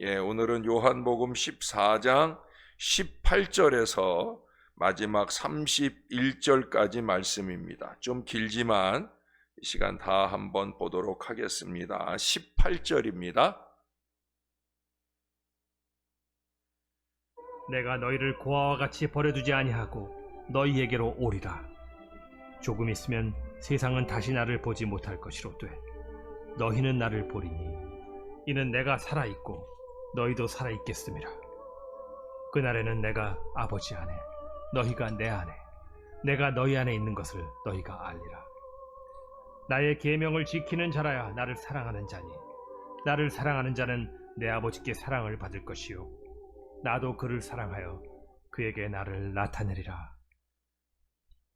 오늘은 요한복음 14장 18절에서 마지막 31절까지 말씀입니다. 좀 길지만 이 시간 다 한번 보도록 하겠습니다. 18절입니다. 내가 너희를 고아와 같이 버려두지 아니하고 너희에게로 오리라. 조금 있으면 세상은 다시 나를 보지 못할 것이로되 너희는 나를 보리니 이는 내가 살아있고 너희도 살아있겠음이라. 그날에는 내가 아버지 안에 너희가 내 안에 내가 너희 안에 있는 것을 너희가 알리라. 나의 계명을 지키는 자라야 나를 사랑하는 자니 나를 사랑하는 자는 내 아버지께 사랑을 받을 것이요 나도 그를 사랑하여 그에게 나를 나타내리라.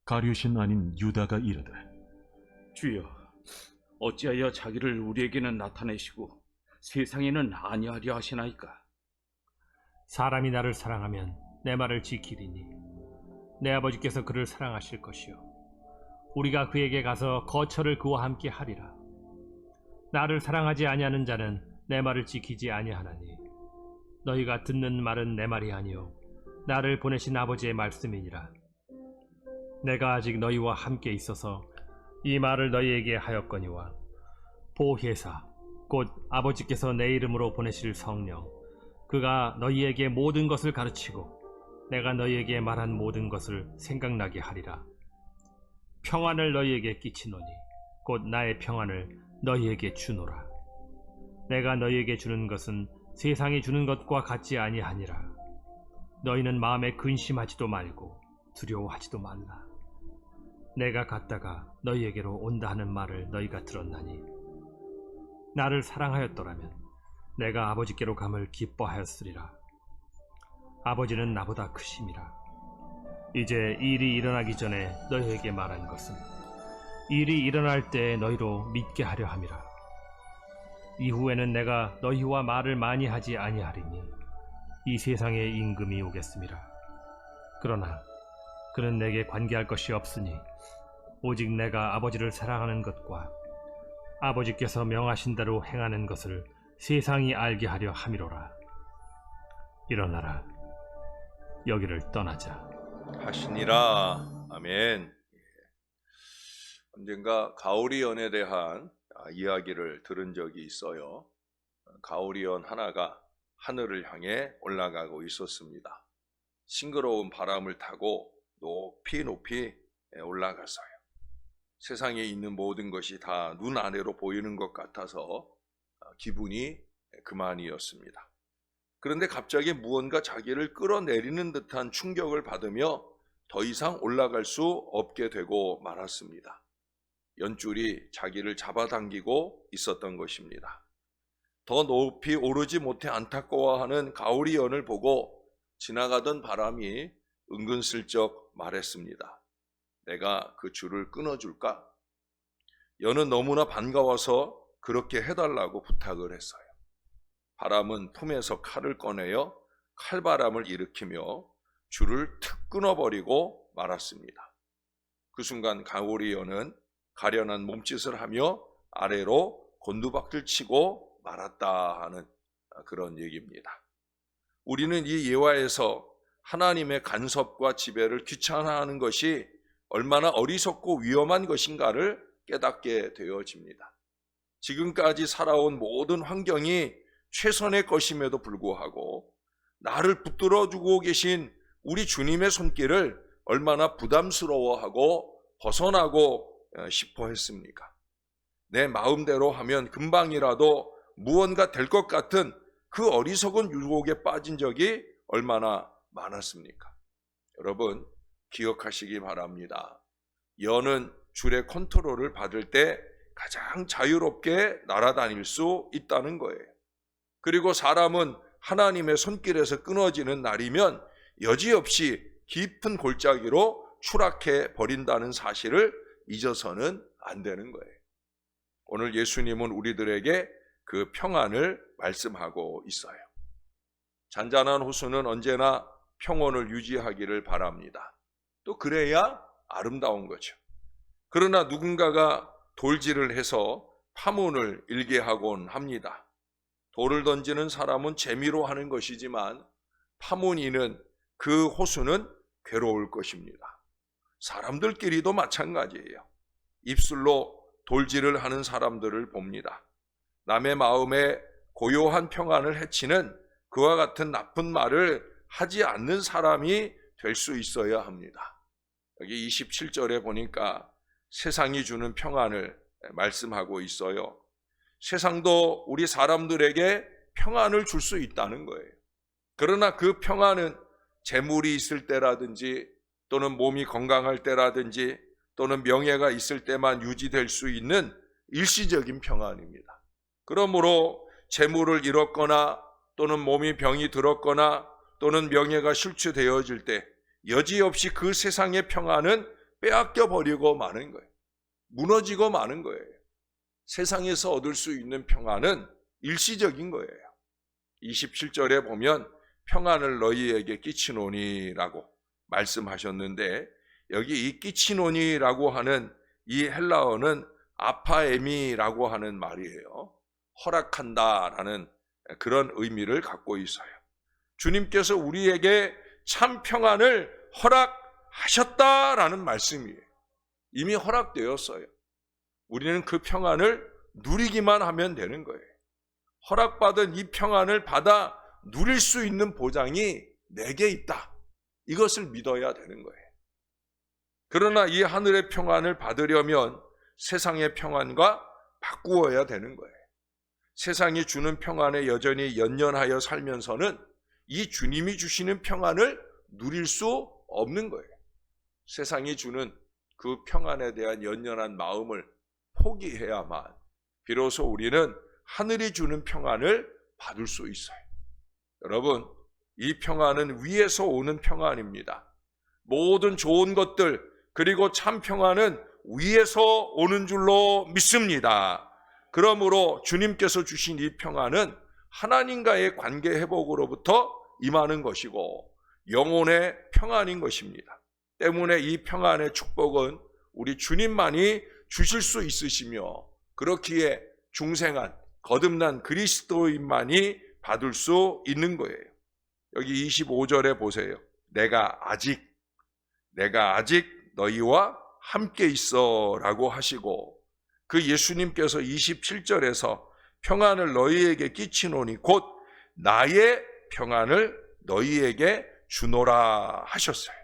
가룟신 아닌 유다가 이르되, 주여, 어찌하여 자기를 우리에게는 나타내시고 세상에는 아니하려 하시나이까? 사람이 나를 사랑하면 내 말을 지키리니 내 아버지께서 그를 사랑하실 것이요 우리가 그에게 가서 거처를 그와 함께 하리라. 나를 사랑하지 아니하는 자는 내 말을 지키지 아니하나니 너희가 듣는 말은 내 말이 아니요 나를 보내신 아버지의 말씀이니라. 내가 아직 너희와 함께 있어서 이 말을 너희에게 하였거니와 보혜사 곧 아버지께서 내 이름으로 보내실 성령 그가 너희에게 모든 것을 가르치고 내가 너희에게 말한 모든 것을 생각나게 하리라. 평안을 너희에게 끼치노니 곧 나의 평안을 너희에게 주노라. 내가 너희에게 주는 것은 세상이 주는 것과 같지 아니하니라. 너희는 마음에 근심하지도 말고 두려워하지도 말라. 내가 갔다가 너희에게로 온다 하는 말을 너희가 들었나니 나를 사랑하였더라면 내가 아버지께로 감을 기뻐하였으리라. 아버지는 나보다 크심이라. 이제 일이 일어나기 전에 너희에게 말한 것은 일이 일어날 때 너희로 믿게 하려 함이라. 이후에는 내가 너희와 말을 많이 하지 아니하리니 이 세상에 임금이 오겠음이라. 그러나 그는 내게 관계할 것이 없으니 오직 내가 아버지를 사랑하는 것과 아버지께서 명하신 대로 행하는 것을 세상이 알게 하려 함이로라. 일어나라. 여기를 떠나자 하시니라. 아멘. 언젠가 가오리연에 대한 이야기를 들은 적이 있어요. 가오리연 하나가 하늘을 향해 올라가고 있었습니다. 싱그러운 바람을 타고 높이 높이 올라갔어요. 세상에 있는 모든 것이 다 눈 아래로 보이는 것 같아서 기분이 그만이었습니다. 그런데 갑자기 무언가 자기를 끌어내리는 듯한 충격을 받으며 더 이상 올라갈 수 없게 되고 말았습니다. 연줄이 자기를 잡아당기고 있었던 것입니다. 더 높이 오르지 못해 안타까워하는 가오리연을 보고 지나가던 바람이 은근슬쩍 말했습니다. 내가 그 줄을 끊어줄까? 연은 너무나 반가워서 그렇게 해달라고 부탁을 했어요. 바람은 품에서 칼을 꺼내어 칼바람을 일으키며 줄을 툭 끊어버리고 말았습니다. 그 순간 가오리연은 가련한 몸짓을 하며 아래로 곤두박질 치고 말았다 하는 그런 얘기입니다. 우리는 이 예화에서 하나님의 간섭과 지배를 귀찮아하는 것이 얼마나 어리석고 위험한 것인가를 깨닫게 되어집니다. 지금까지 살아온 모든 환경이 최선의 것임에도 불구하고 나를 붙들어주고 계신 우리 주님의 손길을 얼마나 부담스러워하고 벗어나고 싶어 했습니까? 내 마음대로 하면 금방이라도 무언가 될 것 같은 그 어리석은 유혹에 빠진 적이 얼마나 많았습니까? 여러분 기억하시기 바랍니다. 연은 줄의 컨트롤을 받을 때 가장 자유롭게 날아다닐 수 있다는 거예요. 그리고 사람은 하나님의 손길에서 끊어지는 날이면 여지없이 깊은 골짜기로 추락해 버린다는 사실을 잊어서는 안 되는 거예요. 오늘 예수님은 우리들에게 그 평안을 말씀하고 있어요. 잔잔한 호수는 언제나 평온을 유지하기를 바랍니다. 또 그래야 아름다운 거죠. 그러나 누군가가 돌질을 해서 파문을 일게 하곤 합니다. 돌을 던지는 사람은 재미로 하는 것이지만 파문이는 그 호수는 괴로울 것입니다. 사람들끼리도 마찬가지예요. 입술로 돌질을 하는 사람들을 봅니다. 남의 마음에 고요한 평안을 해치는 그와 같은 나쁜 말을 하지 않는 사람이 될 수 있어야 합니다. 여기 27절에 보니까 세상이 주는 평안을 말씀하고 있어요. 세상도 우리 사람들에게 평안을 줄 수 있다는 거예요. 그러나 그 평안은 재물이 있을 때라든지 또는 몸이 건강할 때라든지 또는 명예가 있을 때만 유지될 수 있는 일시적인 평안입니다. 그러므로 재물을 잃었거나 또는 몸이 병이 들었거나 또는 명예가 실추되어질 때 여지없이 그 세상의 평안은 빼앗겨 버리고 마는 거예요. 무너지고 마는 거예요. 세상에서 얻을 수 있는 평안은 일시적인 거예요. 27절에 보면 평안을 너희에게 끼치노니라고 말씀하셨는데 여기 이 끼치노니라고 하는 이 헬라어는 아파에미라고 하는 말이에요. 허락한다라는 그런 의미를 갖고 있어요. 주님께서 우리에게 참 평안을 허락하셨다라는 말씀이에요. 이미 허락되었어요. 우리는 그 평안을 누리기만 하면 되는 거예요. 허락받은 이 평안을 받아 누릴 수 있는 보장이 내게 있다. 이것을 믿어야 되는 거예요. 그러나 이 하늘의 평안을 받으려면 세상의 평안과 바꾸어야 되는 거예요. 세상이 주는 평안에 여전히 연연하여 살면서는 이 주님이 주시는 평안을 누릴 수 없는 거예요. 세상이 주는 그 평안에 대한 연연한 마음을 포기해야만 비로소 우리는 하늘이 주는 평안을 받을 수 있어요. 여러분, 이 평안은 위에서 오는 평안입니다. 모든 좋은 것들 그리고 참 평안은 위에서 오는 줄로 믿습니다. 그러므로 주님께서 주신 이 평안은 하나님과의 관계 회복으로부터 임하는 것이고 영혼의 평안인 것입니다. 때문에 이 평안의 축복은 우리 주님만이 주실 수 있으시며 그렇기에 중생한 거듭난 그리스도인만이 받을 수 있는 거예요. 여기 25절에 보세요. 내가 아직 너희와 함께 있어 라고 하시고 그 예수님께서 27절에서 평안을 너희에게 끼치노니 곧 나의 평안을 너희에게 주노라 하셨어요.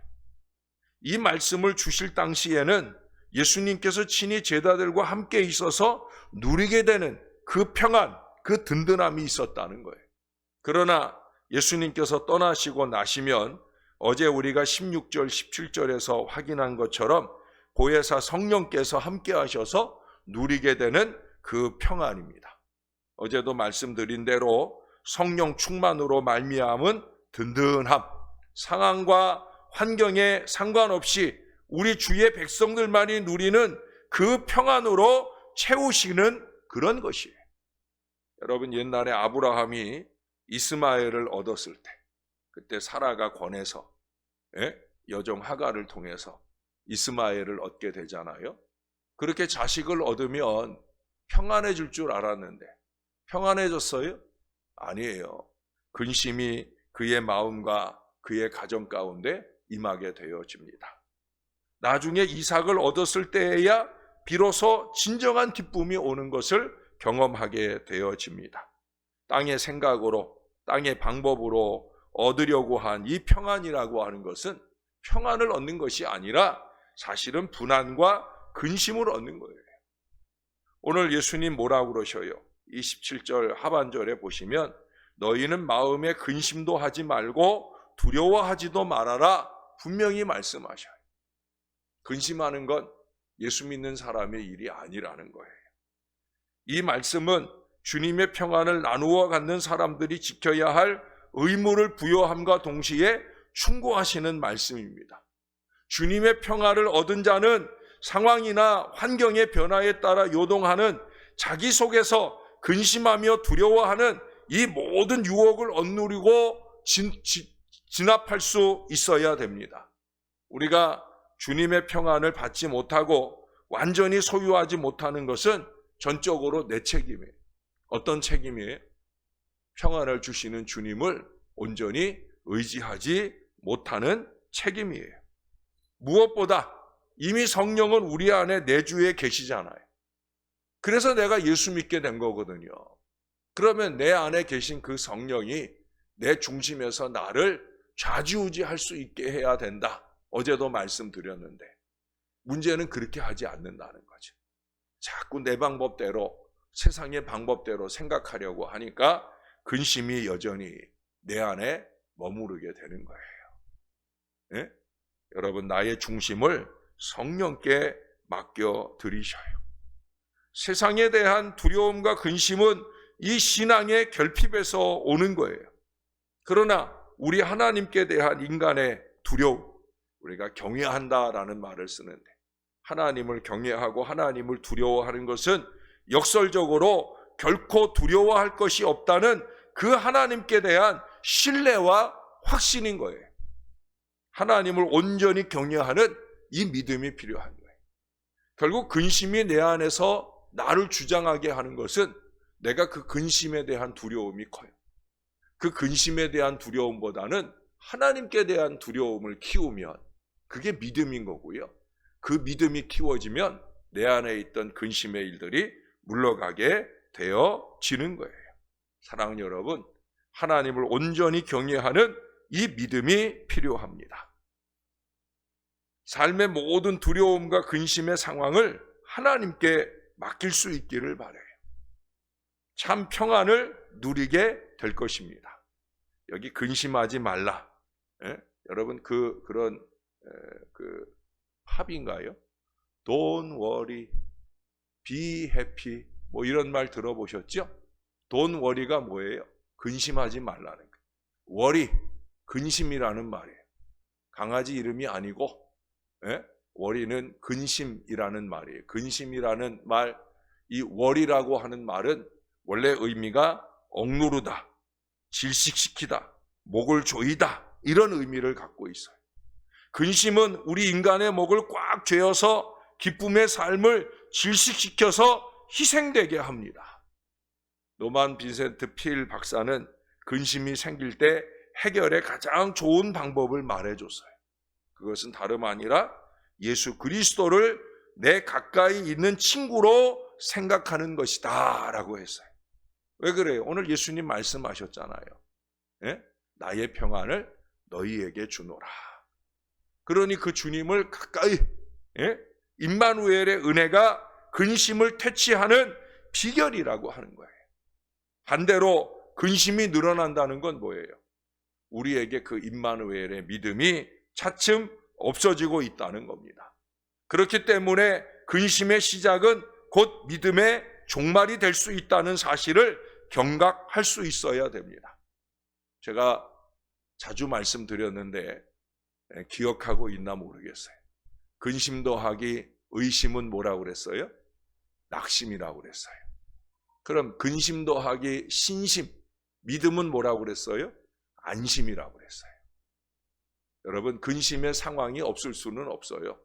이 말씀을 주실 당시에는 예수님께서 친히 제자들과 함께 있어서 누리게 되는 그 평안, 그 든든함이 있었다는 거예요. 그러나 예수님께서 떠나시고 나시면 어제 우리가 16절, 17절에서 확인한 것처럼 보혜사 성령께서 함께 하셔서 누리게 되는 그 평안입니다. 어제도 말씀드린 대로 성령 충만으로 말미암은 든든함, 상황과 환경에 상관없이 우리 주의 백성들만이 누리는 그 평안으로 채우시는 그런 것이에요. 여러분, 옛날에 아브라함이 이스마엘을 얻었을 때 그때 사라가 권해서 여종 하갈을 통해서 이스마엘을 얻게 되잖아요. 그렇게 자식을 얻으면 평안해질 줄 알았는데 평안해졌어요? 아니에요. 근심이 그의 마음과 그의 가정 가운데 임하게 되어집니다. 나중에 이삭을 얻었을 때에야 비로소 진정한 기쁨이 오는 것을 경험하게 되어집니다. 땅의 생각으로, 땅의 방법으로 얻으려고 한 이 평안이라고 하는 것은 평안을 얻는 것이 아니라 사실은 분한과 근심을 얻는 거예요. 오늘 예수님 뭐라고 그러셔요? 27절 하반절에 보시면 너희는 마음에 근심도 하지 말고 두려워하지도 말아라 분명히 말씀하셔요. 근심하는 건 예수 믿는 사람의 일이 아니라는 거예요. 이 말씀은 주님의 평안을 나누어 갖는 사람들이 지켜야 할 의무를 부여함과 동시에 충고하시는 말씀입니다. 주님의 평안을 얻은 자는 상황이나 환경의 변화에 따라 요동하는 자기 속에서 근심하며 두려워하는 이 모든 유혹을 억누르고 진압할 수 있어야 됩니다. 우리가 주님의 평안을 받지 못하고 완전히 소유하지 못하는 것은 전적으로 내 책임이에요. 어떤 책임이에요? 평안을 주시는 주님을 온전히 의지하지 못하는 책임이에요. 무엇보다 이미 성령은 우리 안에 내주에 계시잖아요. 그래서 내가 예수 믿게 된 거거든요. 그러면 내 안에 계신 그 성령이 내 중심에서 나를 좌지우지할 수 있게 해야 된다. 어제도 말씀드렸는데 문제는 그렇게 하지 않는다는 거죠. 자꾸 내 방법대로, 세상의 방법대로 생각하려고 하니까 근심이 여전히 내 안에 머무르게 되는 거예요. 예? 여러분, 나의 중심을 성령께 맡겨드리셔요. 세상에 대한 두려움과 근심은 이 신앙의 결핍에서 오는 거예요. 그러나 우리 하나님께 대한 인간의 두려움, 우리가 경외한다라는 말을 쓰는데, 하나님을 경외하고 하나님을 두려워하는 것은 역설적으로 결코 두려워할 것이 없다는 그 하나님께 대한 신뢰와 확신인 거예요. 하나님을 온전히 경외하는 이 믿음이 필요한 거예요. 결국 근심이 내 안에서 나를 주장하게 하는 것은 내가 그 근심에 대한 두려움이 커요. 그 근심에 대한 두려움보다는 하나님께 대한 두려움을 키우면 그게 믿음인 거고요. 그 믿음이 키워지면 내 안에 있던 근심의 일들이 물러가게 되어지는 거예요. 사랑하는 여러분, 하나님을 온전히 경외하는 이 믿음이 필요합니다. 삶의 모든 두려움과 근심의 상황을 하나님께 맡길 수 있기를 바라요. 참 평안을 누리게 될 것입니다. 여기 근심하지 말라. 예? 여러분 그런 팝인가요? Don't worry, be happy 뭐 이런 말 들어보셨죠? Don't worry가 뭐예요? 근심하지 말라는 거예요. worry, 근심이라는 말이에요. 강아지 이름이 아니고 예? worry는 근심이라는 말이에요. 근심이라는 말, 이 worry라고 하는 말은 원래 의미가 억누르다, 질식시키다, 목을 조이다 이런 의미를 갖고 있어요. 근심은 우리 인간의 목을 꽉 죄어서 기쁨의 삶을 질식시켜서 희생되게 합니다. 노만 빈센트 필 박사는 근심이 생길 때 해결의 가장 좋은 방법을 말해줬어요. 그것은 다름 아니라 예수 그리스도를 내 가까이 있는 친구로 생각하는 것이다 라고 했어요. 왜 그래요? 오늘 예수님 말씀하셨잖아요. 예? 나의 평안을 너희에게 주노라. 그러니 그 주님을 가까이, 예? 임마누엘의 은혜가 근심을 퇴치하는 비결이라고 하는 거예요. 반대로 근심이 늘어난다는 건 뭐예요? 우리에게 그 임마누엘의 믿음이 차츰 없어지고 있다는 겁니다. 그렇기 때문에 근심의 시작은 곧 믿음의 종말이 될 수 있다는 사실을 경각할 수 있어야 됩니다. 제가 자주 말씀드렸는데 기억하고 있나 모르겠어요. 근심 더하기 의심은 뭐라고 그랬어요? 낙심이라고 그랬어요. 그럼 근심 더하기 신심, 믿음은 뭐라고 그랬어요? 안심이라고 그랬어요. 여러분, 근심의 상황이 없을 수는 없어요.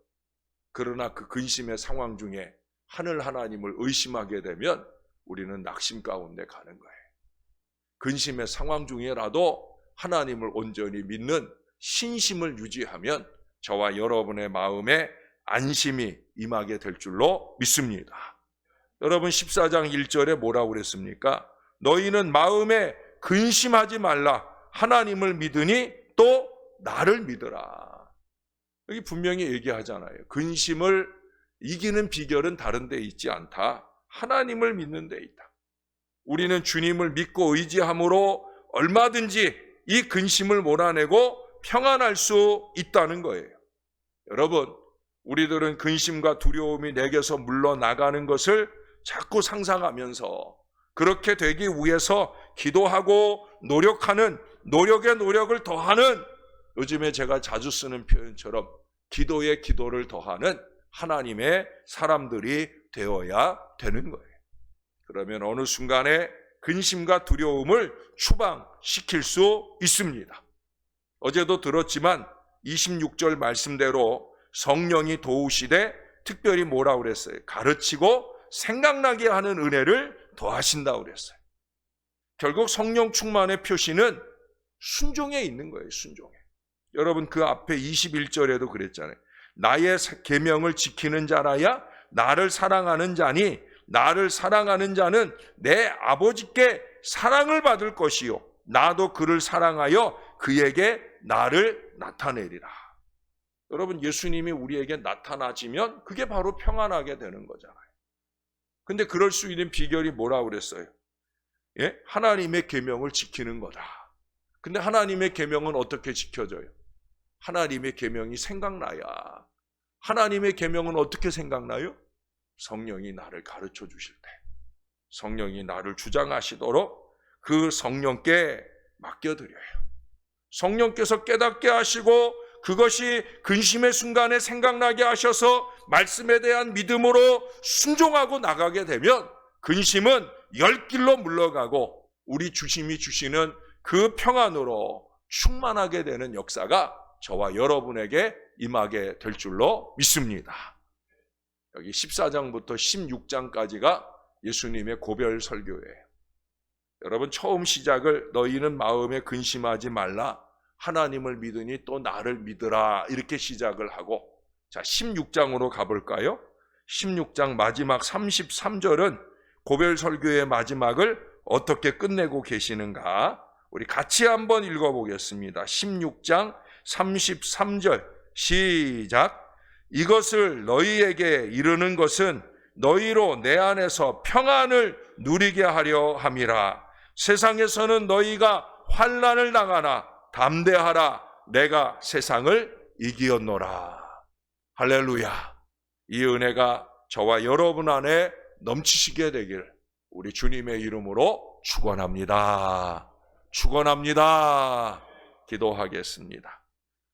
그러나 그 근심의 상황 중에 하늘 하나님을 의심하게 되면 우리는 낙심 가운데 가는 거예요. 근심의 상황 중에라도 하나님을 온전히 믿는 신심을 유지하면 저와 여러분의 마음에 안심이 임하게 될 줄로 믿습니다. 여러분 14장 1절에 뭐라고 그랬습니까? 너희는 마음에 근심하지 말라. 하나님을 믿으니 또 나를 믿으라. 여기 분명히 얘기하잖아요. 근심을 이기는 비결은 다른 데 있지 않다. 하나님을 믿는 데 있다. 우리는 주님을 믿고 의지함으로 얼마든지 이 근심을 몰아내고 평안할 수 있다는 거예요. 여러분, 우리들은 근심과 두려움이 내게서 물러나가는 것을 자꾸 상상하면서 그렇게 되기 위해서 기도하고 노력하는, 노력에 노력을 더하는, 요즘에 제가 자주 쓰는 표현처럼 기도에 기도를 더하는 하나님의 사람들이 되어야 되는 거예요. 그러면 어느 순간에 근심과 두려움을 추방시킬 수 있습니다. 어제도 들었지만 26절 말씀대로 성령이 도우시되 특별히 뭐라고 그랬어요? 가르치고 생각나게 하는 은혜를 더하신다고 그랬어요. 결국 성령 충만의 표시는 순종에 있는 거예요. 순종에. 여러분 그 앞에 21절에도 그랬잖아요. 나의 계명을 지키는 자라야 나를 사랑하는 자니 나를 사랑하는 자는 내 아버지께 사랑을 받을 것이요 나도 그를 사랑하여 그에게 나를 나타내리라. 여러분 예수님이 우리에게 나타나지면 그게 바로 평안하게 되는 거잖아요. 근데 그럴 수 있는 비결이 뭐라고 그랬어요? 예? 하나님의 계명을 지키는 거다. 근데 하나님의 계명은 어떻게 지켜져요? 하나님의 계명이 생각나야. 하나님의 계명은 어떻게 생각나요? 성령이 나를 가르쳐 주실 때, 성령이 나를 주장하시도록 그 성령께 맡겨드려요. 성령께서 깨닫게 하시고 그것이 근심의 순간에 생각나게 하셔서 말씀에 대한 믿음으로 순종하고 나가게 되면 근심은 열길로 물러가고 우리 주심이 주시는 그 평안으로 충만하게 되는 역사가 저와 여러분에게 임하게 될 줄로 믿습니다. 여기 14장부터 16장까지가 예수님의 고별 설교예요. 여러분 처음 시작을 너희는 마음에 근심하지 말라 하나님을 믿으니 또 나를 믿으라 이렇게 시작을 하고 자 16장으로 가볼까요? 16장 마지막 33절은 고별 설교의 마지막을 어떻게 끝내고 계시는가 우리 같이 한번 읽어보겠습니다. 16장 33절 시작. 이것을 너희에게 이르는 것은 너희로 내 안에서 평안을 누리게 하려 함이라. 세상에서는 너희가 환난을 당하나 담대하라. 내가 세상을 이기었노라. 할렐루야. 이 은혜가 저와 여러분 안에 넘치시게 되길 우리 주님의 이름으로 축원합니다. 축원합니다. 기도하겠습니다.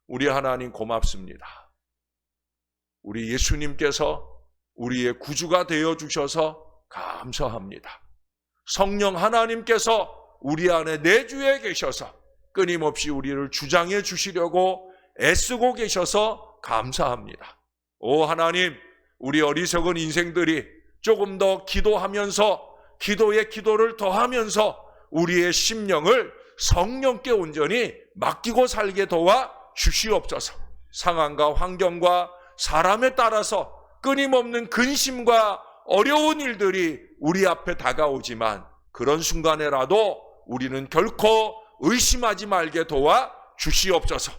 우리 하나님 고맙습니다. 우리 예수님께서 우리의 구주가 되어주셔서 감사합니다. 성령 하나님께서 우리 안에 내주에 계셔서 끊임없이 우리를 주장해 주시려고 애쓰고 계셔서 감사합니다. 오 하나님, 우리 어리석은 인생들이 조금 더 기도하면서 기도에 기도를 더하면서 우리의 심령을 성령께 온전히 맡기고 살게 도와 주시옵소서. 상황과 환경과 사람에 따라서 끊임없는 근심과 어려운 일들이 우리 앞에 다가오지만 그런 순간에라도 우리는 결코 의심하지 말게 도와 주시옵소서.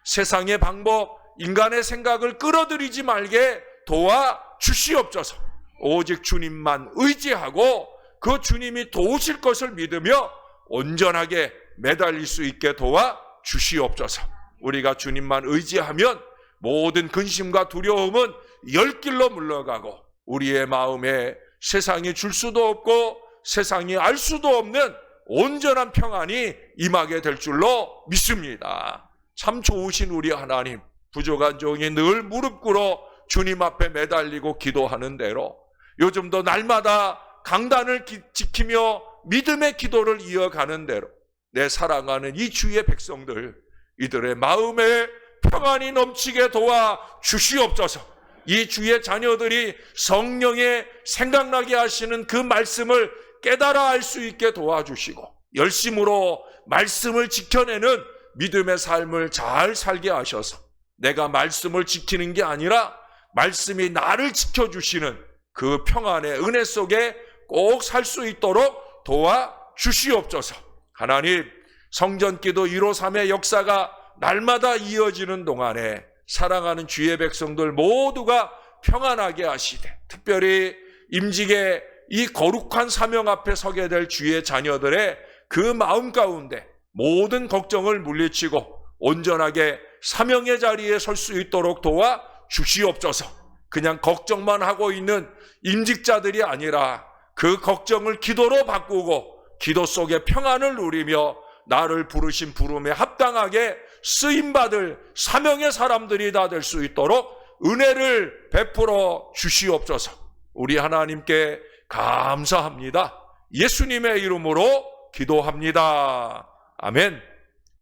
세상의 방법, 인간의 생각을 끌어들이지 말게 도와 주시옵소서. 오직 주님만 의지하고 그 주님이 도우실 것을 믿으며 온전하게 매달릴 수 있게 도와 주시옵소서. 우리가 주님만 의지하면 모든 근심과 두려움은 열길로 물러가고 우리의 마음에 세상이 줄 수도 없고 세상이 알 수도 없는 온전한 평안이 임하게 될 줄로 믿습니다. 참 좋으신 우리 하나님, 부족한 종이 늘 무릎 꿇어 주님 앞에 매달리고 기도하는 대로 요즘도 날마다 강단을 지키며 믿음의 기도를 이어가는 대로 내 사랑하는 이 주의 백성들 이들의 마음에 평안이 넘치게 도와 주시옵소서. 이 주의 자녀들이 성령의 생각나게 하시는 그 말씀을 깨달아 알 수 있게 도와주시고 열심으로 말씀을 지켜내는 믿음의 삶을 잘 살게 하셔서 내가 말씀을 지키는 게 아니라 말씀이 나를 지켜주시는 그 평안의 은혜 속에 꼭 살 수 있도록 도와주시옵소서. 하나님, 성전기도 153의 역사가 날마다 이어지는 동안에 사랑하는 주의 백성들 모두가 평안하게 하시되 특별히 임직의 이 거룩한 사명 앞에 서게 될 주의 자녀들의 그 마음 가운데 모든 걱정을 물리치고 온전하게 사명의 자리에 설 수 있도록 도와 주시옵소서. 그냥 걱정만 하고 있는 임직자들이 아니라 그 걱정을 기도로 바꾸고 기도 속에 평안을 누리며 나를 부르신 부름에 합당하게 쓰임받을 사명의 사람들이 다 될 수 있도록 은혜를 베풀어 주시옵소서. 우리 하나님께 감사합니다. 예수님의 이름으로 기도합니다. 아멘.